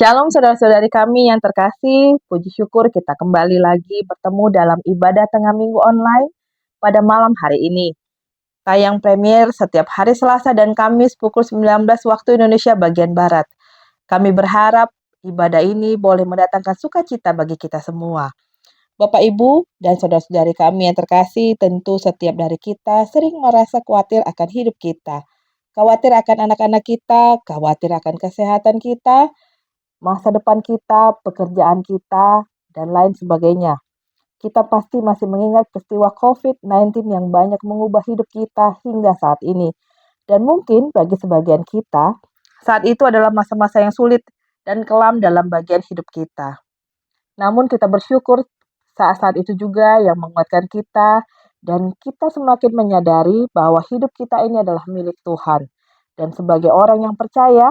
Shalom saudara-saudari kami yang terkasih, puji syukur kita kembali lagi bertemu dalam ibadah tengah minggu online pada malam hari ini. Tayang premier setiap hari Selasa dan Kamis pukul 19 waktu Indonesia bagian Barat. Kami berharap ibadah ini boleh mendatangkan sukacita bagi kita semua. Bapak, Ibu, dan saudara-saudari kami yang terkasih, tentu setiap dari kita sering merasa khawatir akan hidup kita. Khawatir akan anak-anak kita, khawatir akan kesehatan kita, masa depan kita, pekerjaan kita, dan lain sebagainya. Kita pasti masih mengingat peristiwa COVID-19 yang banyak mengubah hidup kita hingga saat ini. Dan mungkin bagi sebagian kita, saat itu adalah masa-masa yang sulit dan kelam dalam bagian hidup kita. Namun kita bersyukur saat-saat itu juga yang menguatkan kita dan kita semakin menyadari bahwa hidup kita ini adalah milik Tuhan. Dan sebagai orang yang percaya,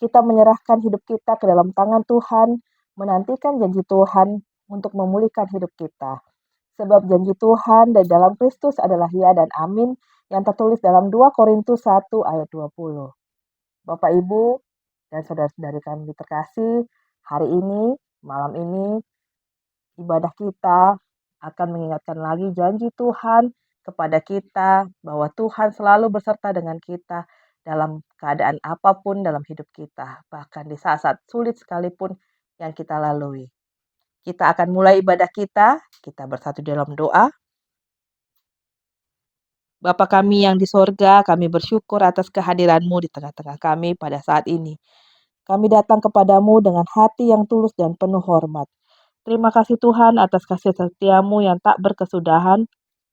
kita menyerahkan hidup kita ke dalam tangan Tuhan, menantikan janji Tuhan untuk memulihkan hidup kita. Sebab janji Tuhan dan dalam Kristus adalah ya dan amin yang tertulis dalam 2 Korintus 1 ayat 20. Bapak, Ibu, dan saudara-saudari kami terkasih, hari ini, malam ini, ibadah kita akan mengingatkan lagi janji Tuhan kepada kita bahwa Tuhan selalu beserta dengan kita dalam keadaan apapun dalam hidup kita, bahkan di saat-saat sulit sekalipun yang kita lalui. Kita akan mulai ibadah kita bersatu dalam doa. Bapa kami yang di sorga, kami bersyukur atas kehadiran-Mu di tengah-tengah kami pada saat ini. Kami datang kepadamu dengan hati yang tulus dan penuh hormat. Terima kasih Tuhan atas kasih setia-Mu yang tak berkesudahan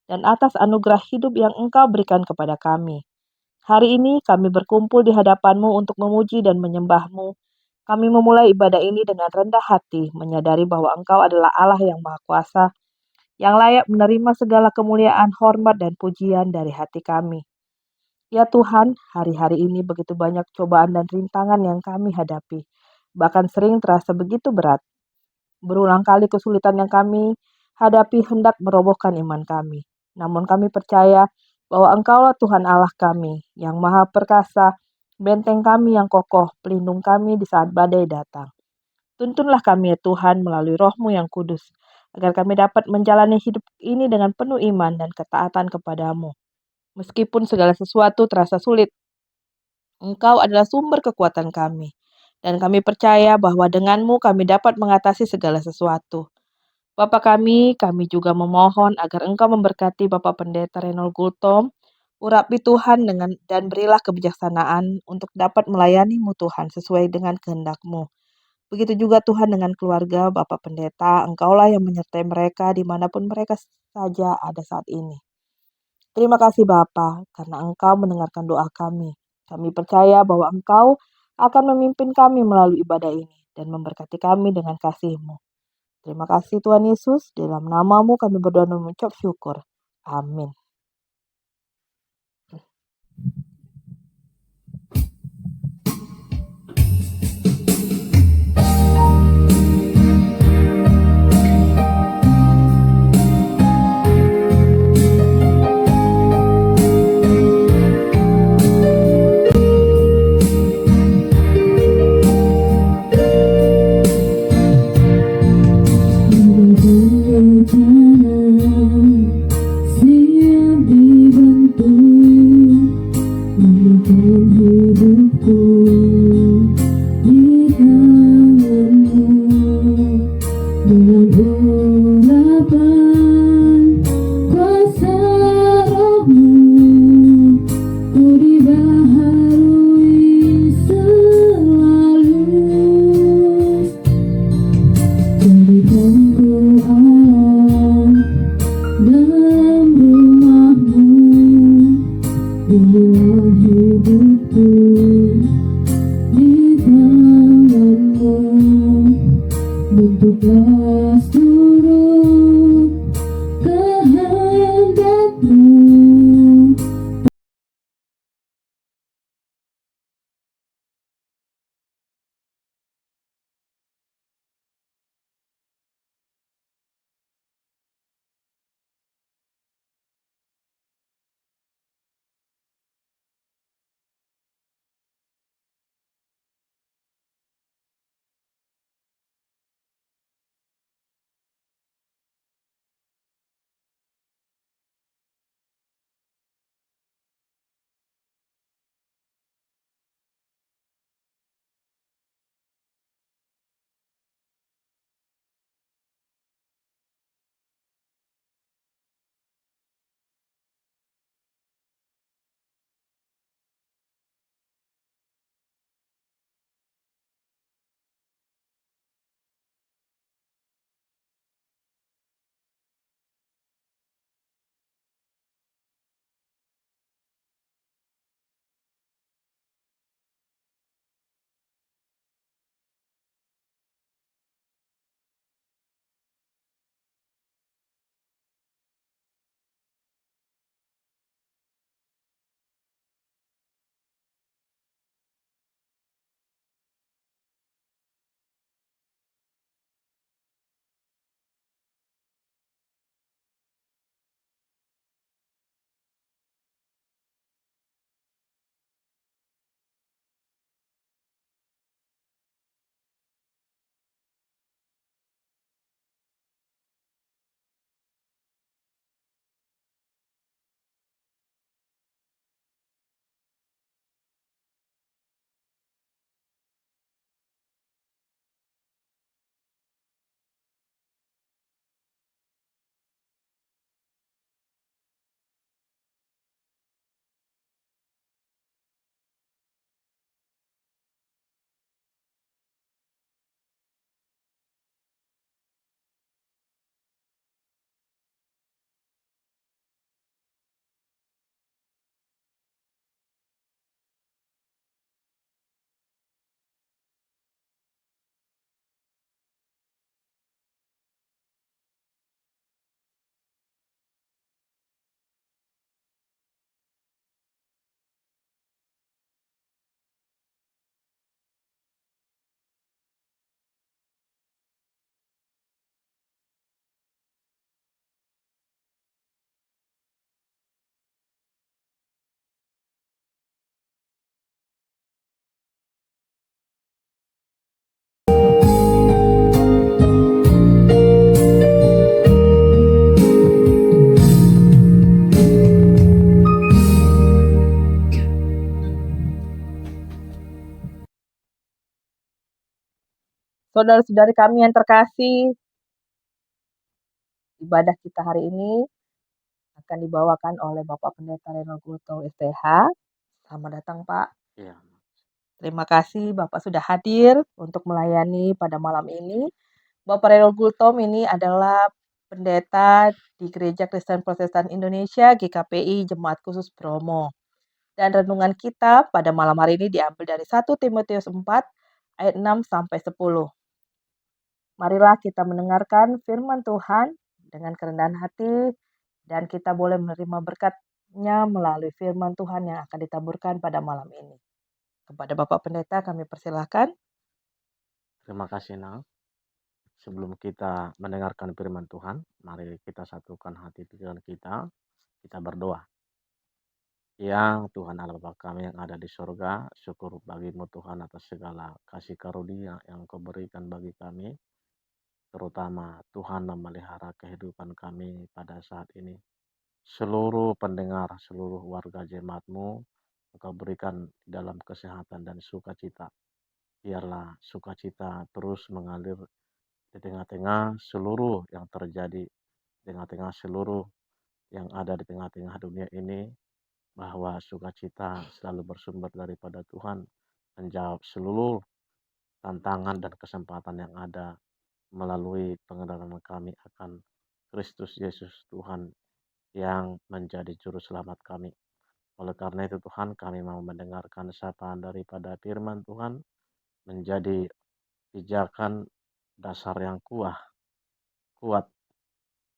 dan atas anugerah hidup yang Engkau berikan kepada kami. Hari ini kami berkumpul di hadapan-Mu untuk memuji dan menyembah-Mu. Kami memulai ibadah ini dengan rendah hati, menyadari bahwa Engkau adalah Allah yang Maha Kuasa, yang layak menerima segala kemuliaan, hormat, dan pujian dari hati kami. Ya Tuhan, hari-hari ini begitu banyak cobaan dan rintangan yang kami hadapi, bahkan sering terasa begitu berat. Berulang kali kesulitan yang kami hadapi hendak merobohkan iman kami. Namun kami percaya bahwa Engkaulah Tuhan Allah kami, yang Maha Perkasa, benteng kami yang kokoh, pelindung kami di saat badai datang. Tuntunlah kami ya Tuhan melalui Roh-Mu yang kudus, agar kami dapat menjalani hidup ini dengan penuh iman dan ketaatan kepadamu. Meskipun segala sesuatu terasa sulit, Engkau adalah sumber kekuatan kami. Dan kami percaya bahwa denganmu kami dapat mengatasi segala sesuatu. Bapa kami juga memohon agar Engkau memberkati Bapak Pendeta Reynold Gultom, urapi Tuhan dan berilah kebijaksanaan untuk dapat melayani-Mu Tuhan sesuai dengan kehendak-Mu. Begitu juga Tuhan dengan keluarga Bapak Pendeta, Engkaulah yang menyertai mereka dimanapun mereka saja ada saat ini. Terima kasih Bapa, karena Engkau mendengarkan doa kami. Kami percaya bahwa Engkau akan memimpin kami melalui ibadah ini dan memberkati kami dengan kasih-Mu. Terima kasih Tuhan Yesus, dalam nama-Mu kami berdoa dan mengucap syukur. Amin. Saudara-saudari kami yang terkasih, ibadah kita hari ini akan dibawakan oleh Bapak Pendeta Reno Gultom STH. Selamat datang Pak. Ya, Terima kasih Bapak sudah hadir untuk melayani pada malam ini. Bapak Reno Gultom ini adalah pendeta di Gereja Kristen Protestan Indonesia GKPI Jemaat Khusus Bromo. Dan renungan kita pada malam hari ini diambil dari 1 Timotius 4 ayat 6 sampai 10. Marilah kita mendengarkan firman Tuhan dengan kerendahan hati dan kita boleh menerima berkat-Nya melalui firman Tuhan yang akan ditaburkan pada malam ini. Kepada Bapak Pendeta kami persilahkan. terima kasih Nal. Sebelum kita mendengarkan firman Tuhan, mari kita satukan hati pikiran kita berdoa. Ya Tuhan Allah Bapa kami yang ada di sorga, syukur bagimu Tuhan atas segala kasih karunia yang Kau berikan bagi kami, terutama Tuhan memelihara kehidupan kami pada saat ini. Seluruh pendengar, seluruh warga jemaat-Mu, Engkau berikan dalam kesehatan dan sukacita. Biarlah sukacita terus mengalir di tengah-tengah seluruh yang terjadi, di tengah-tengah seluruh yang ada di tengah-tengah dunia ini, bahwa sukacita selalu bersumber daripada Tuhan, menjawab seluruh tantangan dan kesempatan yang ada melalui pengenalan kami akan Kristus Yesus Tuhan yang menjadi juru selamat kami. Oleh karena itu Tuhan, kami mau mendengarkan sapaan daripada firman Tuhan menjadi pijakan dasar yang kuat,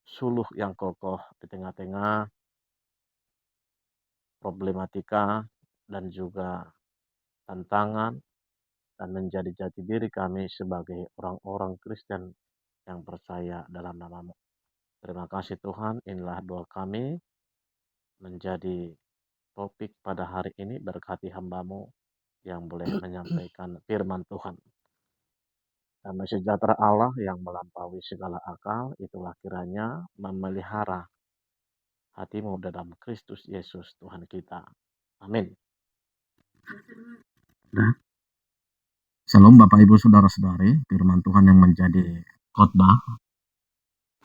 suluh yang kokoh di tengah-tengah problematika dan juga tantangan, dan menjadi jati diri kami sebagai orang-orang Kristen yang percaya dalam nama-Mu. Terima kasih Tuhan, inilah doa kami menjadi topik pada hari ini. Berkati hamba-Mu yang boleh menyampaikan firman Tuhan. Damai sejahtera Allah yang melampaui segala akal, itulah kiranya memelihara hatimu dalam Kristus Yesus Tuhan kita. Amin. Nah, Shalom Bapak Ibu Saudara-saudari, firman Tuhan yang menjadi khotbah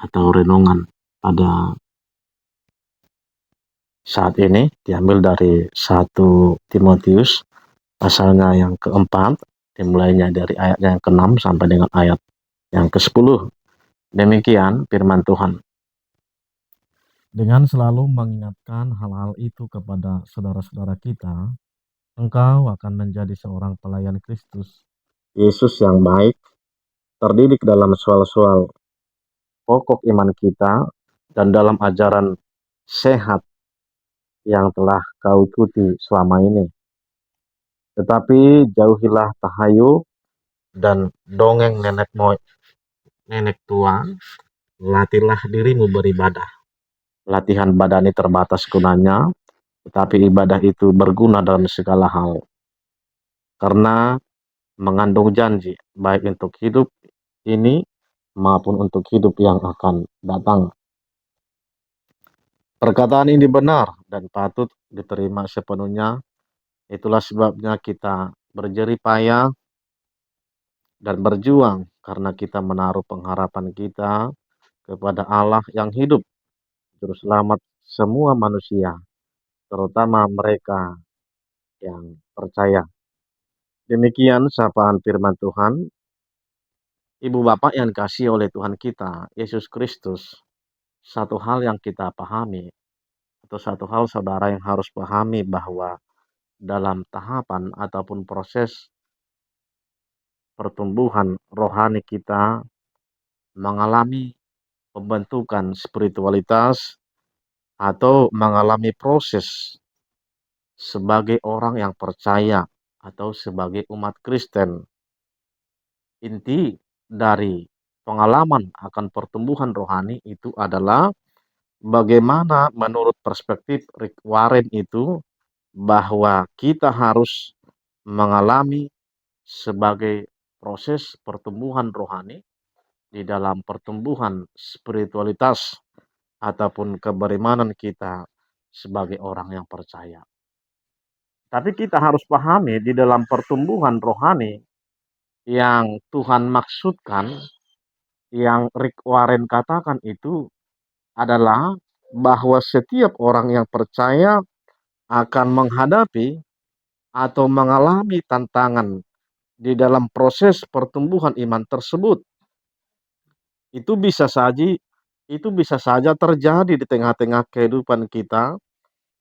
atau renungan pada saat ini diambil dari 1 Timotius pasalnya yang keempat, dimulainya dari ayatnya yang ke-6 sampai dengan ayat yang ke-10. Demikian firman Tuhan. Dengan selalu mengingatkan hal-hal itu kepada saudara-saudara kita, engkau akan menjadi seorang pelayan Kristus Yesus yang baik, terdidik dalam soal-soal pokok iman kita dan dalam ajaran sehat yang telah kau ikuti selama ini. Tetapi jauhilah tahayul dan dongeng nenek tua, latihlah dirimu beribadah. Latihan badani terbatas gunanya, tetapi ibadah itu berguna dalam segala hal. Karena mengandung janji, baik untuk hidup ini maupun untuk hidup yang akan datang. Perkataan ini benar dan patut diterima sepenuhnya. Itulah sebabnya kita berjerih payah dan berjuang karena kita menaruh pengharapan kita kepada Allah yang hidup, juru selamat semua manusia, terutama mereka yang percaya. Demikian sapaan firman Tuhan. Ibu bapak yang dikasihi oleh Tuhan kita, Yesus Kristus, satu hal yang kita pahami, atau satu hal saudara yang harus pahami, bahwa dalam tahapan ataupun proses pertumbuhan rohani kita mengalami pembentukan spiritualitas atau mengalami proses sebagai orang yang percaya atau sebagai umat Kristen. Inti dari pengalaman akan pertumbuhan rohani itu adalah bagaimana menurut perspektif Rick Warren itu, bahwa kita harus mengalami sebagai proses pertumbuhan rohani di dalam pertumbuhan spiritualitas ataupun keberimanan kita sebagai orang yang percaya. Tapi kita harus pahami di dalam pertumbuhan rohani yang Tuhan maksudkan, yang Rick Warren katakan itu adalah bahwa setiap orang yang percaya akan menghadapi atau mengalami tantangan di dalam proses pertumbuhan iman tersebut. Itu bisa saja terjadi di tengah-tengah kehidupan kita,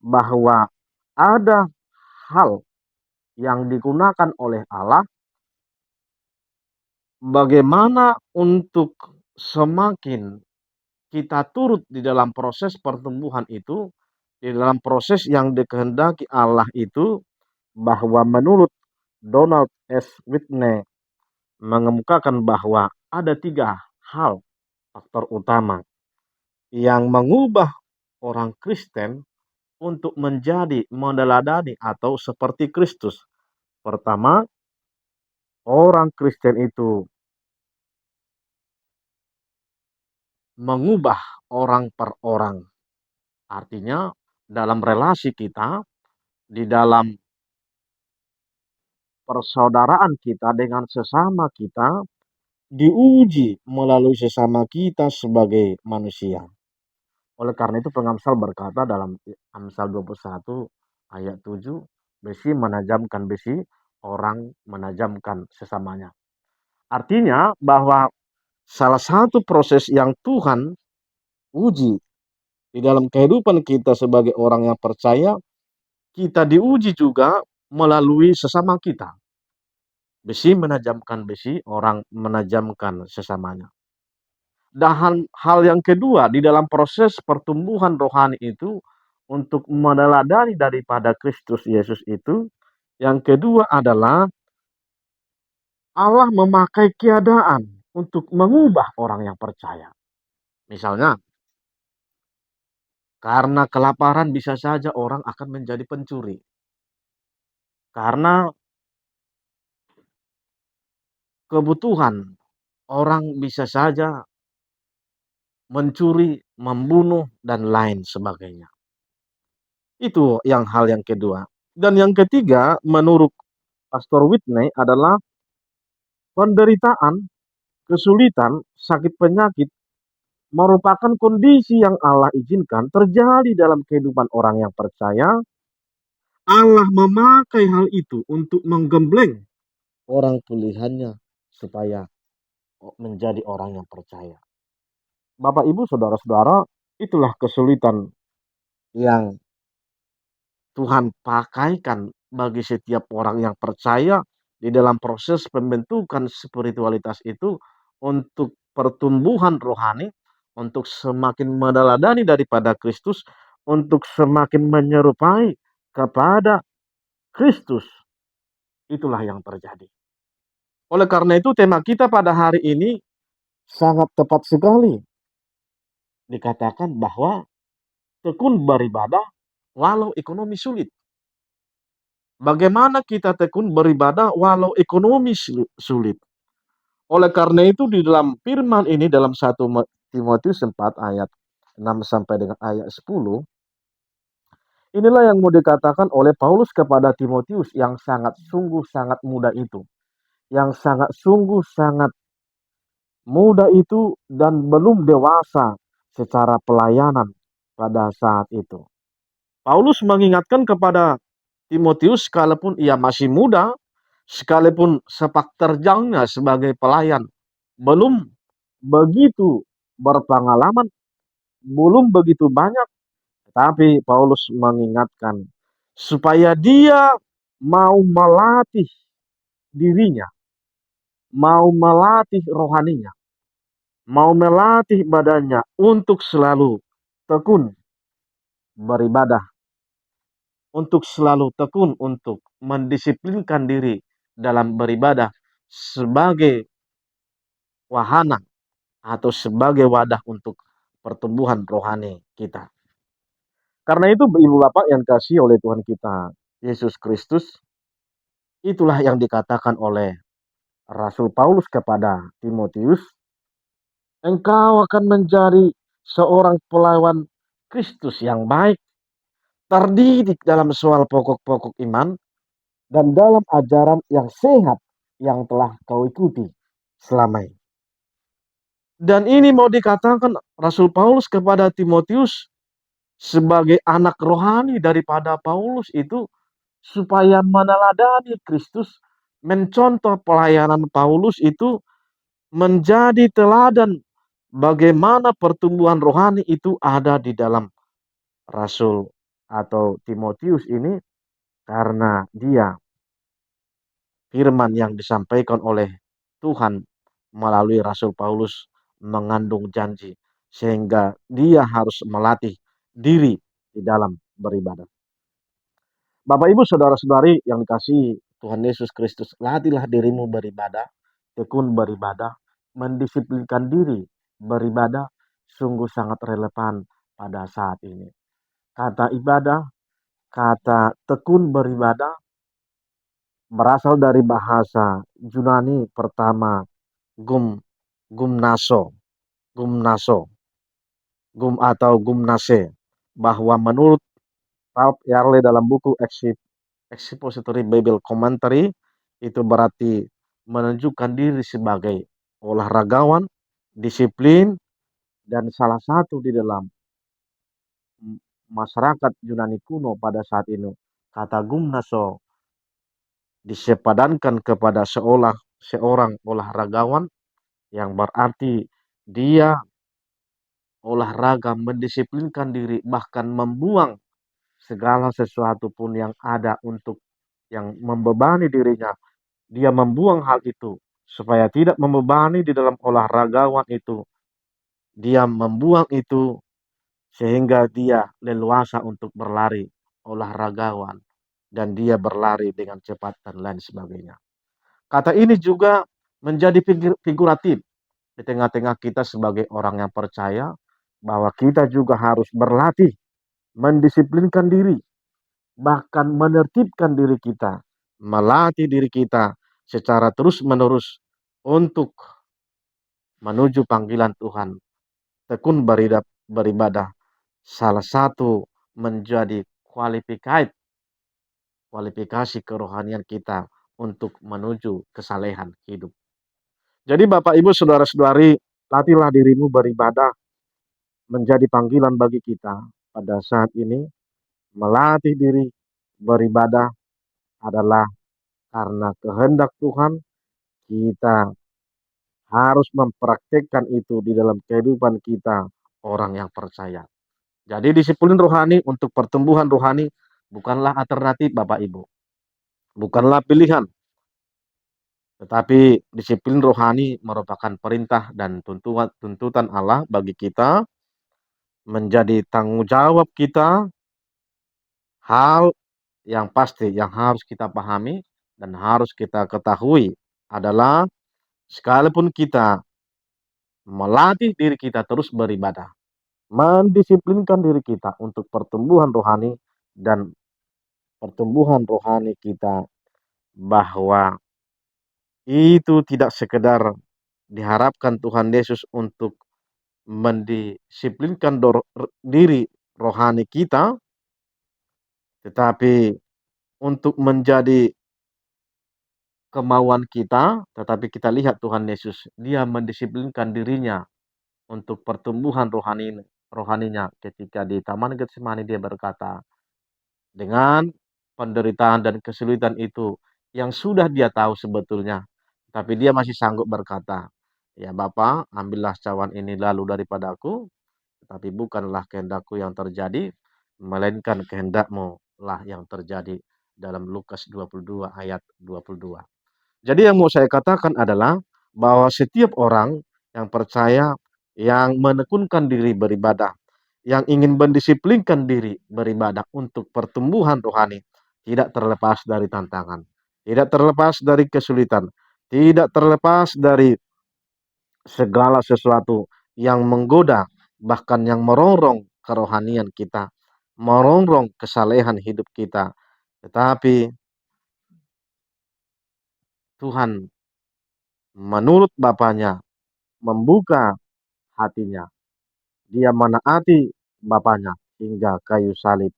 bahwa ada hal yang digunakan oleh Allah bagaimana untuk semakin kita turut di dalam proses pertumbuhan itu, di dalam proses yang dikehendaki Allah itu, bahwa menurut Donald S. Whitney mengemukakan bahwa ada 3 hal faktor utama yang mengubah orang Kristen untuk menjadi meneladani atau seperti Kristus. Pertama, orang Kristen itu mengubah orang per orang. Artinya dalam relasi kita, di dalam persaudaraan kita dengan sesama kita, diuji melalui sesama kita sebagai manusia. Oleh karena itu pengamsal berkata dalam Amsal 21 ayat 7, besi menajamkan besi, orang menajamkan sesamanya. Artinya bahwa salah satu proses yang Tuhan uji di dalam kehidupan kita sebagai orang yang percaya, kita diuji juga melalui sesama kita. Besi menajamkan besi, orang menajamkan sesamanya. Dan hal yang kedua, di dalam proses pertumbuhan rohani itu, untuk meneladani daripada Kristus Yesus itu, yang kedua adalah Allah memakai keadaan untuk mengubah orang yang percaya. Misalnya, karena kelaparan bisa saja orang akan menjadi pencuri. Karena kebutuhan, orang bisa saja mencuri, membunuh, dan lain sebagainya. Itu hal yang kedua. Dan yang ketiga, menurut Pastor Whitney adalah penderitaan, kesulitan, sakit penyakit merupakan kondisi yang Allah izinkan terjadi dalam kehidupan orang yang percaya. Allah memakai hal itu untuk menggembleng orang pilihannya supaya menjadi orang yang percaya. Bapak, Ibu, saudara-saudara, itulah kesulitan yang Tuhan pakaikan bagi setiap orang yang percaya di dalam proses pembentukan spiritualitas itu, untuk pertumbuhan rohani, untuk semakin meneladani daripada Kristus, untuk semakin menyerupai kepada Kristus. Itulah yang terjadi. Oleh karena itu tema kita pada hari ini sangat tepat sekali. Dikatakan bahwa tekun beribadah walau ekonomi sulit. Bagaimana kita tekun beribadah walau ekonomi sulit? Oleh karena itu di dalam firman ini, dalam 1 Timotius 4 ayat 6 sampai dengan ayat 10, inilah yang mau dikatakan oleh Paulus kepada Timotius yang sangat sungguh sangat muda itu. Yang sangat sungguh sangat muda itu dan belum dewasa secara pelayanan pada saat itu. Paulus mengingatkan kepada Timotius, sekalipun ia masih muda, sekalipun sepak terjangnya sebagai pelayan belum begitu berpengalaman, belum begitu banyak, tetapi Paulus mengingatkan supaya dia mau melatih dirinya, mau melatih rohaninya, mau melatih badannya untuk selalu tekun beribadah, untuk selalu tekun untuk mendisiplinkan diri dalam beribadah sebagai wahana atau sebagai wadah untuk pertumbuhan rohani kita. Karena itu Ibu Bapak yang kasih oleh Tuhan kita Yesus Kristus, itulah yang dikatakan oleh Rasul Paulus kepada Timotius, engkau akan menjadi seorang pelawan Kristus yang baik, terdidik dalam soal pokok-pokok iman, dan dalam ajaran yang sehat yang telah kau ikuti selama ini. Dan ini mau dikatakan Rasul Paulus kepada Timotius sebagai anak rohani daripada Paulus itu supaya meneladani Kristus, mencontoh pelayanan Paulus itu menjadi teladan bagaimana pertumbuhan rohani itu ada di dalam Rasul atau Timotius ini, karena dia firman yang disampaikan oleh Tuhan melalui Rasul Paulus mengandung janji, sehingga dia harus melatih diri di dalam beribadah. Bapak Ibu saudara-saudari yang dikasihi Tuhan Yesus Kristus, latihlah dirimu beribadah, tekun beribadah, mendisiplinkan diri beribadah sungguh sangat relevan pada saat ini. Kata ibadah, kata tekun beribadah berasal dari bahasa Yunani pertama gum gumnaso, gumnaso, gum atau gumnase, bahwa menurut Ralph Yarley dalam buku Expository Bible Commentary itu berarti menunjukkan diri sebagai olahragawan, disiplin, dan salah satu di dalam masyarakat Yunani kuno pada saat ini kata gumnaso disepadankan kepada seorang olahragawan yang berarti dia olahraga mendisiplinkan diri bahkan membuang segala sesuatu pun yang ada untuk yang membebani dirinya. Dia membuang hal itu supaya tidak membebani di dalam olahragawan itu. Dia membuang itu sehingga dia leluasa untuk berlari olahragawan dan dia berlari dengan cepat dan lain sebagainya. Kata ini juga menjadi figuratif di tengah-tengah kita sebagai orang yang percaya bahwa kita juga harus berlatih, mendisiplinkan diri, bahkan menertibkan diri kita, melatih diri kita secara terus-menerus untuk menuju panggilan Tuhan. Tekun beribadah salah satu menjadi kualifikasi kerohanian kita untuk menuju kesalehan hidup. Jadi Bapak Ibu saudara-saudari, latihlah dirimu beribadah menjadi panggilan bagi kita pada saat ini. Melatih diri beribadah adalah karena kehendak Tuhan. Kita harus mempraktekkan itu di dalam kehidupan kita orang yang percaya. Jadi disiplin rohani untuk pertumbuhan rohani bukanlah alternatif Bapak Ibu. Bukanlah pilihan. Tetapi disiplin rohani merupakan perintah dan tuntutan Allah bagi kita, menjadi tanggung jawab kita. Hal yang pasti yang harus kita pahami dan harus kita ketahui adalah sekalipun kita melatih diri kita terus beribadah, mendisiplinkan diri kita untuk pertumbuhan rohani dan pertumbuhan rohani kita, bahwa itu tidak sekedar diharapkan Tuhan Yesus untuk mendisiplinkan diri rohani kita, tetapi untuk menjadi kemauan kita, tetapi kita lihat Tuhan Yesus, dia mendisiplinkan dirinya untuk pertumbuhan rohaninya ketika di Taman Getsemani dia berkata, dengan penderitaan dan kesulitan itu yang sudah dia tahu sebetulnya, tapi dia masih sanggup berkata, ya Bapa, ambillah cawan ini lalu daripadaku, tetapi bukanlah kehendakku yang terjadi, melainkan kehendakmu lah yang terjadi, dalam Lukas 22 ayat 22. Jadi yang mau saya katakan adalah bahwa setiap orang yang percaya, yang menekunkan diri beribadah, yang ingin mendisiplinkan diri beribadah untuk pertumbuhan rohani, tidak terlepas dari tantangan, tidak terlepas dari kesulitan, tidak terlepas dari segala sesuatu yang menggoda, bahkan yang merongrong kerohanian kita, merongrong kesalehan hidup kita. Tetapi Tuhan menurut Bapaknya membuka hatinya. Dia menaati Bapaknya hingga kayu salib.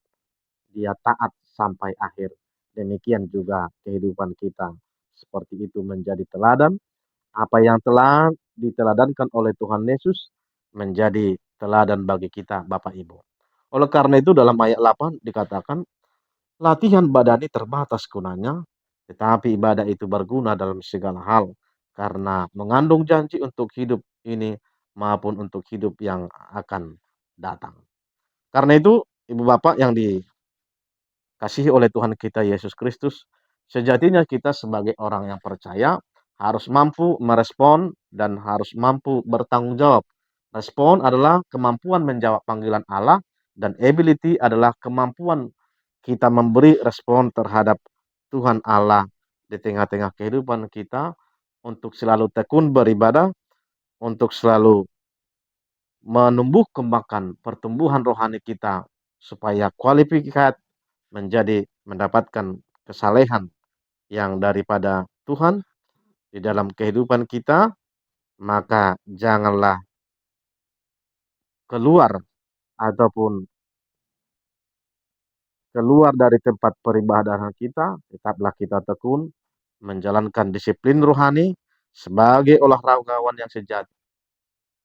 Dia taat sampai akhir. Demikian juga kehidupan kita seperti itu menjadi teladan. Apa yang telah diteladankan oleh Tuhan Yesus menjadi teladan bagi kita, Bapak Ibu. Oleh karena itu dalam ayat 8 dikatakan, latihan badani terbatas gunanya, tetapi ibadah itu berguna dalam segala hal, karena mengandung janji untuk hidup ini maupun untuk hidup yang akan datang. Karena itu, Ibu Bapak yang dikasihi oleh Tuhan kita Yesus Kristus, sejatinya kita sebagai orang yang percaya harus mampu merespon dan harus mampu bertanggung jawab. Respon adalah kemampuan menjawab panggilan Allah, dan ability adalah kemampuan kita memberi respon terhadap Tuhan Allah di tengah-tengah kehidupan kita, untuk selalu tekun beribadah, untuk selalu menumbuh kembangkan pertumbuhan rohani kita, supaya kualifikat menjadi mendapatkan kesalehan yang daripada Tuhan di dalam kehidupan kita. Maka janganlah keluar ataupun keluar dari tempat peribadahan kita, tetaplah kita tekun menjalankan disiplin rohani sebagai olahragawan yang sejati.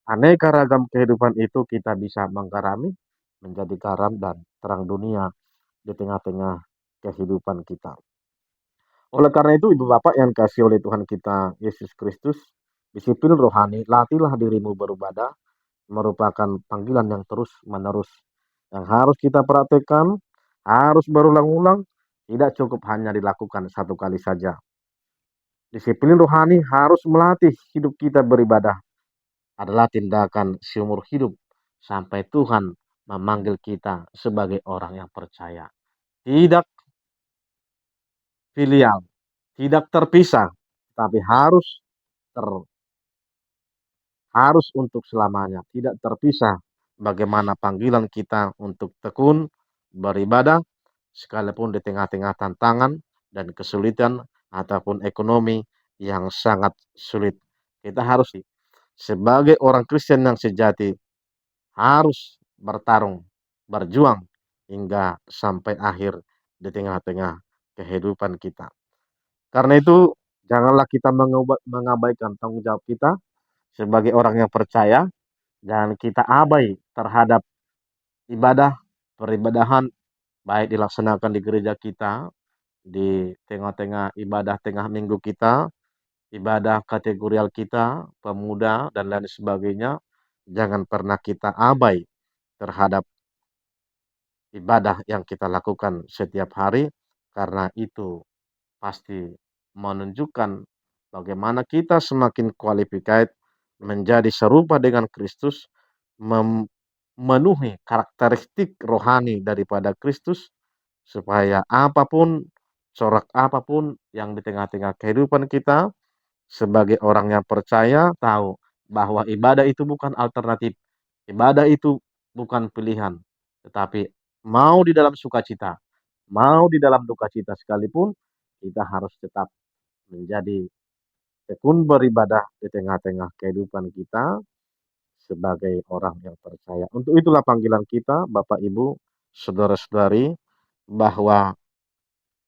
Aneka ragam kehidupan itu kita bisa menggarami, menjadi garam dan terang dunia di tengah-tengah kehidupan kita. Oleh karena itu, Ibu Bapak yang kasih oleh Tuhan kita Yesus Kristus, disiplin rohani, latihlah dirimu beribadah, merupakan panggilan yang terus-menerus, yang harus kita praktekkan, harus berulang-ulang, tidak cukup hanya dilakukan satu kali saja. Disiplin rohani harus melatih hidup kita beribadah, adalah tindakan seumur hidup sampai Tuhan memanggil kita sebagai orang yang percaya. Tidak filial, tidak terpisah, tapi ter, harus untuk selamanya, tidak terpisah. Bagaimana panggilan kita untuk tekun beribadah, sekalipun di tengah-tengah tantangan dan kesulitan ataupun ekonomi yang sangat sulit. Kita harus sebagai orang Kristen yang sejati harus bertarung, berjuang hingga sampai akhir di tengah-tengah kehidupan kita. Karena itu, janganlah kita mengabaikan tanggung jawab kita sebagai orang yang percaya, dan kita abai terhadap ibadah, peribadahan, baik dilaksanakan di gereja kita, di tengah-tengah ibadah tengah minggu kita, ibadah kategorial kita, pemuda, dan lain sebagainya. Jangan pernah kita abai terhadap ibadah yang kita lakukan setiap hari, karena itu pasti menunjukkan bagaimana kita semakin qualified menjadi serupa dengan Kristus, memenuhi karakteristik rohani daripada Kristus, supaya apapun, corak apapun yang di tengah-tengah kehidupan kita, sebagai orang yang percaya tahu bahwa ibadah itu bukan alternatif, ibadah itu bukan pilihan, tetapi mau di dalam sukacita, mau di dalam duka cita sekalipun, kita harus tetap menjadi tekun beribadah di tengah-tengah kehidupan kita sebagai orang yang percaya. Untuk itulah panggilan kita, Bapak Ibu, saudara-saudari, bahwa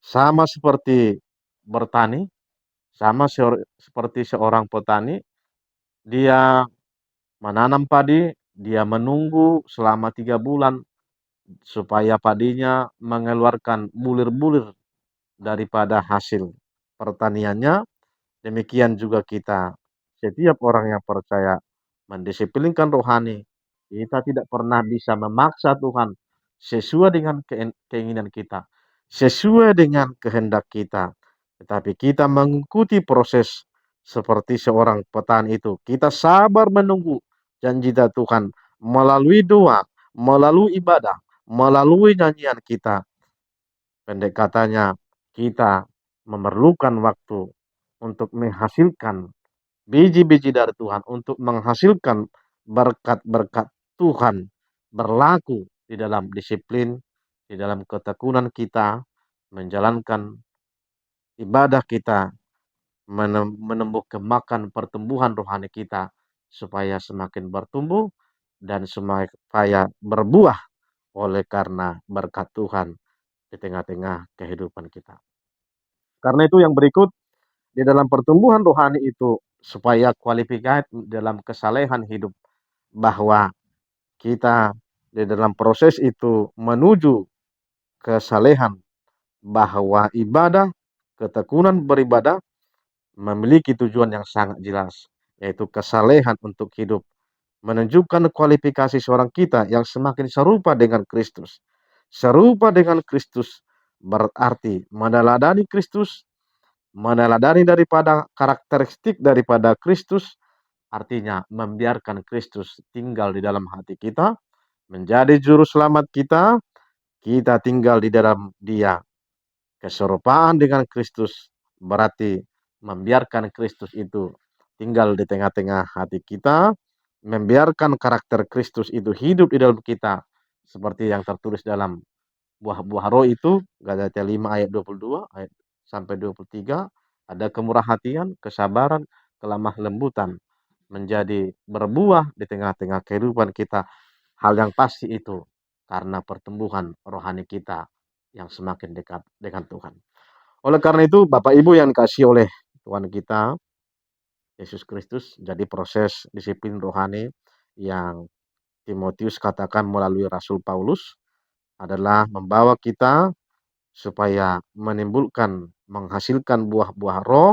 sama seperti bertani, sama seperti seorang petani, dia menanam padi, dia menunggu selama 3 bulan supaya padinya mengeluarkan bulir-bulir daripada hasil pertaniannya. Demikian juga kita, setiap orang yang percaya mendisiplinkan rohani, kita tidak pernah bisa memaksa Tuhan sesuai dengan keinginan kita, sesuai dengan kehendak kita. Tetapi kita mengikuti proses seperti seorang petani itu. Kita sabar menunggu janji Tuhan melalui doa, melalui ibadah, melalui nyanyian kita. Pendek katanya, kita memerlukan waktu untuk menghasilkan biji-biji dari Tuhan, untuk menghasilkan berkat-berkat Tuhan berlaku di dalam disiplin, di dalam ketekunan kita, menjalankan ibadah kita, menumbuh kembangkan pertumbuhan rohani kita, supaya semakin bertumbuh dan supaya berbuah oleh karena berkat Tuhan di tengah-tengah kehidupan kita. Karena itu yang berikut, di dalam pertumbuhan rohani itu supaya kualifikasi dalam kesalehan hidup, bahwa kita di dalam proses itu menuju kesalehan, bahwa ibadah, ketekunan beribadah memiliki tujuan yang sangat jelas, yaitu kesalehan untuk hidup, menunjukkan kualifikasi seorang kita yang semakin serupa dengan Kristus. Serupa dengan Kristus berarti meneladani Kristus, meneladani daripada karakteristik daripada Kristus, artinya membiarkan Kristus tinggal di dalam hati kita, menjadi juru selamat kita, kita tinggal di dalam Dia. Keserupaan dengan Kristus berarti membiarkan Kristus itu tinggal di tengah-tengah hati kita, membiarkan karakter Kristus itu hidup di dalam kita, seperti yang tertulis dalam buah-buah roh itu, Galatia 5 ayat 22 ayat sampai 23, ada kemurah hatian, kesabaran, kelemah lembutan, menjadi berbuah di tengah-tengah kehidupan kita. Hal yang pasti itu karena pertumbuhan rohani kita yang semakin dekat dengan Tuhan. Oleh karena itu, Bapak Ibu yang dikasihi oleh Tuhan kita, Yesus Kristus, jadi proses disiplin rohani yang Timotius katakan melalui Rasul Paulus adalah membawa kita supaya menimbulkan, menghasilkan buah-buah roh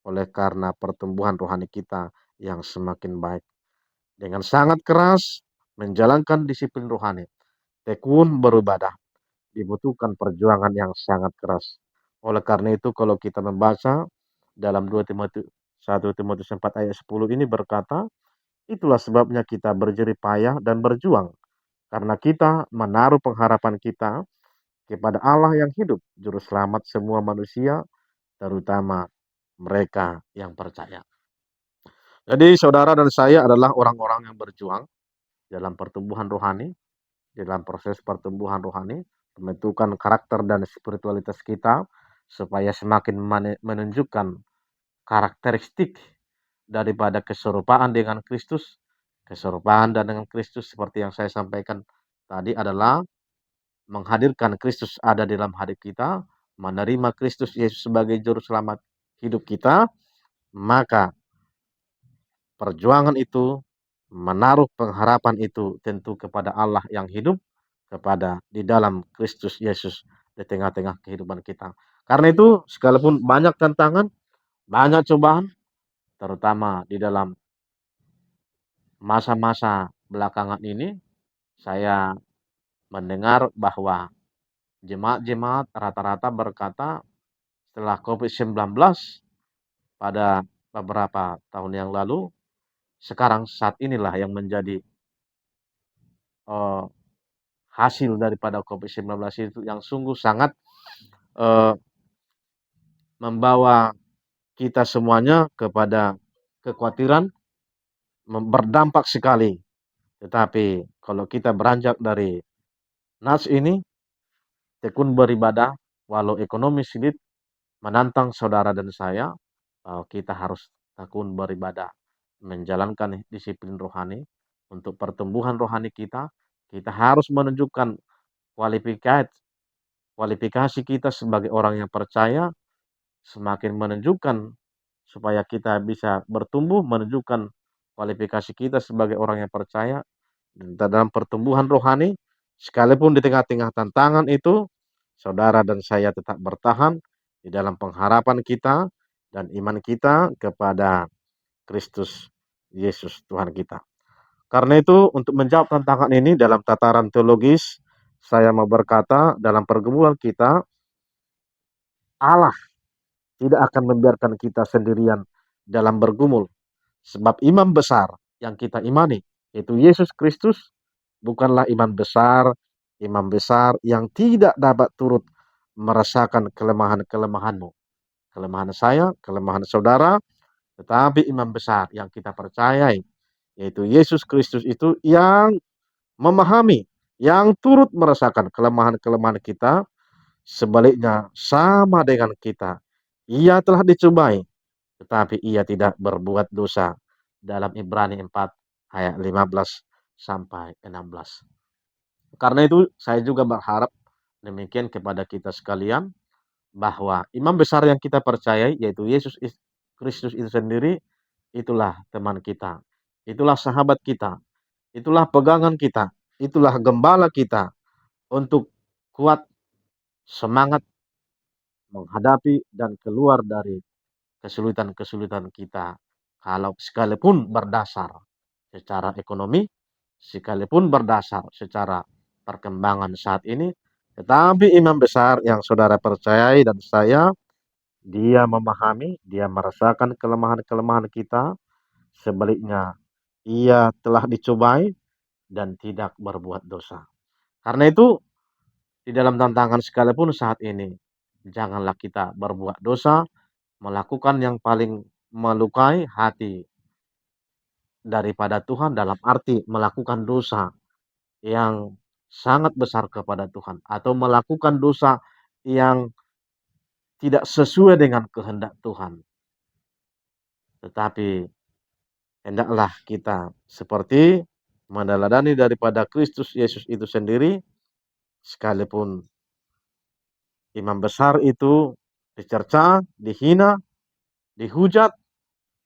oleh karena pertumbuhan rohani kita yang semakin baik. Dengan sangat keras menjalankan disiplin rohani, tekun beribadah, dibutuhkan perjuangan yang sangat keras. Oleh karena itu, kalau kita membaca dalam 2 Timotius 1 Timotius 4 ayat 10 ini berkata, itulah sebabnya kita berjerih payah dan berjuang, karena kita menaruh pengharapan kita kepada Allah yang hidup, juru selamat semua manusia, terutama mereka yang percaya. Jadi saudara dan saya adalah orang-orang yang berjuang dalam pertumbuhan rohani, dalam proses pertumbuhan rohani, pembentukan karakter dan spiritualitas kita, supaya semakin menunjukkan karakteristik daripada keserupaan dengan Kristus. Keserupaan dan dengan Kristus seperti yang saya sampaikan tadi adalah menghadirkan Kristus ada dalam hati kita, menerima Kristus Yesus sebagai juru selamat hidup kita, maka perjuangan itu, menaruh pengharapan itu tentu kepada Allah yang hidup, kepada di dalam Kristus Yesus di tengah-tengah kehidupan kita. Karena itu, sekalipun banyak tantangan, banyak cobaan, terutama di dalam masa-masa belakangan ini, saya mendengar bahwa jemaat-jemaat rata-rata berkata setelah COVID-19 pada beberapa tahun yang lalu, sekarang saat inilah yang menjadi uh, hasil daripada COVID-19 itu yang sungguh sangat uh, membawa kita semuanya kepada kekhawatiran, berdampak sekali. Tetapi kalau kita beranjak dari nas ini, tekun beribadah, walau ekonomi sulit menantang saudara dan saya, kita harus tekun beribadah, menjalankan disiplin rohani. Untuk pertumbuhan rohani kita harus menunjukkan kualifikasi kualifikasi kita sebagai orang yang percaya, semakin menunjukkan supaya kita bisa bertumbuh, menunjukkan kualifikasi kita sebagai orang yang percaya dan dalam pertumbuhan rohani, sekalipun di tengah-tengah tantangan itu, saudara dan saya tetap bertahan di dalam pengharapan kita dan iman kita kepada Kristus Yesus Tuhan kita. Karena itu, untuk menjawab tantangan ini dalam tataran teologis, saya mau berkata dalam pergumulan kita, Allah tidak akan membiarkan kita sendirian dalam bergumul. Sebab imam besar yang kita imani, yaitu Yesus Kristus, bukanlah imam besar yang tidak dapat turut merasakan kelemahan-kelemahanmu. Kelemahan saya, kelemahan saudara, tetapi imam besar yang kita percayai, yaitu Yesus Kristus itu yang memahami, yang turut merasakan kelemahan-kelemahan kita, sebaliknya sama dengan kita. Ia telah dicobai, tetapi ia tidak berbuat dosa. Dalam Ibrani 4 ayat 15 sampai 16. Karena itu saya juga berharap demikian kepada kita sekalian, bahwa imam besar yang kita percayai, yaitu Yesus Kristus itu sendiri, itulah teman kita, itulah sahabat kita, itulah pegangan kita, itulah gembala kita untuk kuat semangat menghadapi dan keluar dari kesulitan-kesulitan kita. Kalau sekalipun berdasar secara ekonomi, sekalipun berdasar secara perkembangan saat ini, tetapi imam besar yang saudara percayai dan saya, dia memahami, dia merasakan kelemahan-kelemahan kita, sebaliknya ia telah dicobai dan tidak berbuat dosa. Karena itu, di dalam tantangan sekalipun saat ini, janganlah kita berbuat dosa, melakukan yang paling melukai hati daripada Tuhan, dalam arti melakukan dosa yang sangat besar kepada Tuhan, atau melakukan dosa yang tidak sesuai dengan kehendak Tuhan. Tetapi hendaklah kita seperti meneladani daripada Kristus Yesus itu sendiri, sekalipun imam besar itu dicerca, dihina, dihujat,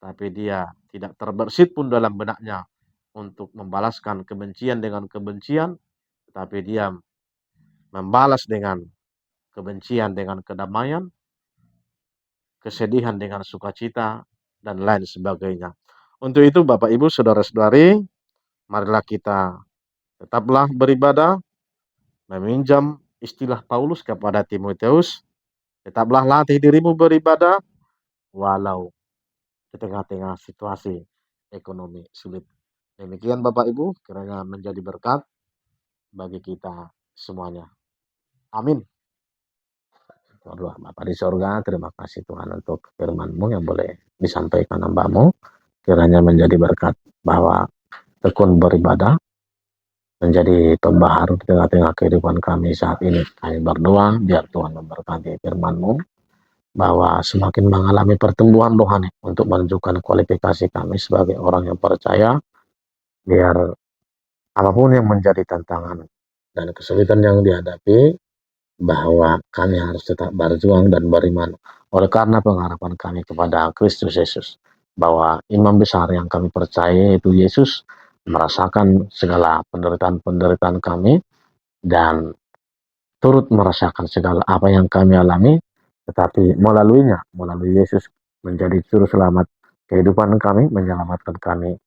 tapi dia tidak terbersit pun dalam benaknya untuk membalaskan kebencian dengan kebencian, tetapi dia membalas dengan kebencian dengan kedamaian, kesedihan dengan sukacita, dan lain sebagainya. Untuk itu Bapak Ibu Saudara-saudari, marilah kita tetaplah beribadah, meminjam istilah Paulus kepada Timotius, tetaplah latih dirimu beribadah, walau di tengah-tengah situasi ekonomi sulit. Demikian Bapak Ibu, kiranya menjadi berkat bagi kita semuanya. Amin. Berdoa. Bapa di sorga, terima kasih Tuhan untuk firman-Mu yang boleh disampaikan hamba-Mu. Kiranya menjadi berkat bahwa tekun beribadah menjadi pembaharu di tengah-tengah kehidupan kami saat ini. Kami berdoa biar Tuhan memberkati firman-Mu, bahwa semakin mengalami pertumbuhan rohani untuk menunjukkan kualifikasi kami sebagai orang yang percaya, biar apapun yang menjadi tantangan dan kesulitan yang dihadapi, bahwa kami harus tetap berjuang dan beriman oleh karena pengharapan kami kepada Kristus Yesus, bahwa imam besar yang kami percaya yaitu Yesus merasakan segala penderitaan-penderitaan kami dan turut merasakan segala apa yang kami alami, tetapi melalui Yesus menjadi juru selamat kehidupan kami, menyelamatkan kami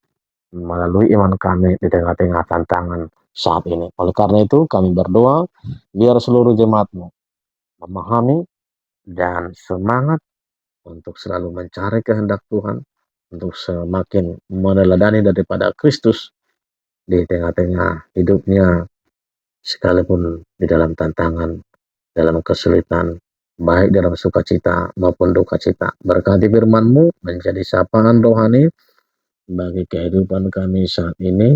melalui iman kami di tengah-tengah tantangan saat ini. Oleh karena itu kami berdoa biar seluruh jemaat-Mu memahami dan semangat untuk selalu mencari kehendak Tuhan, untuk semakin meneladani daripada Kristus di tengah-tengah hidupnya, sekalipun di dalam tantangan, dalam kesulitan, baik dalam sukacita maupun duka cita. Berkati firman-Mu menjadi sapaan rohani bagi kehidupan kami saat ini,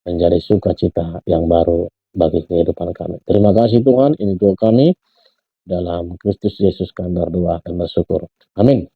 menjadi sukacita yang baru bagi kehidupan kami. Terima kasih Tuhan, ini doa kami. Dalam Kristus Yesus kami berdoa dan bersyukur. Amin.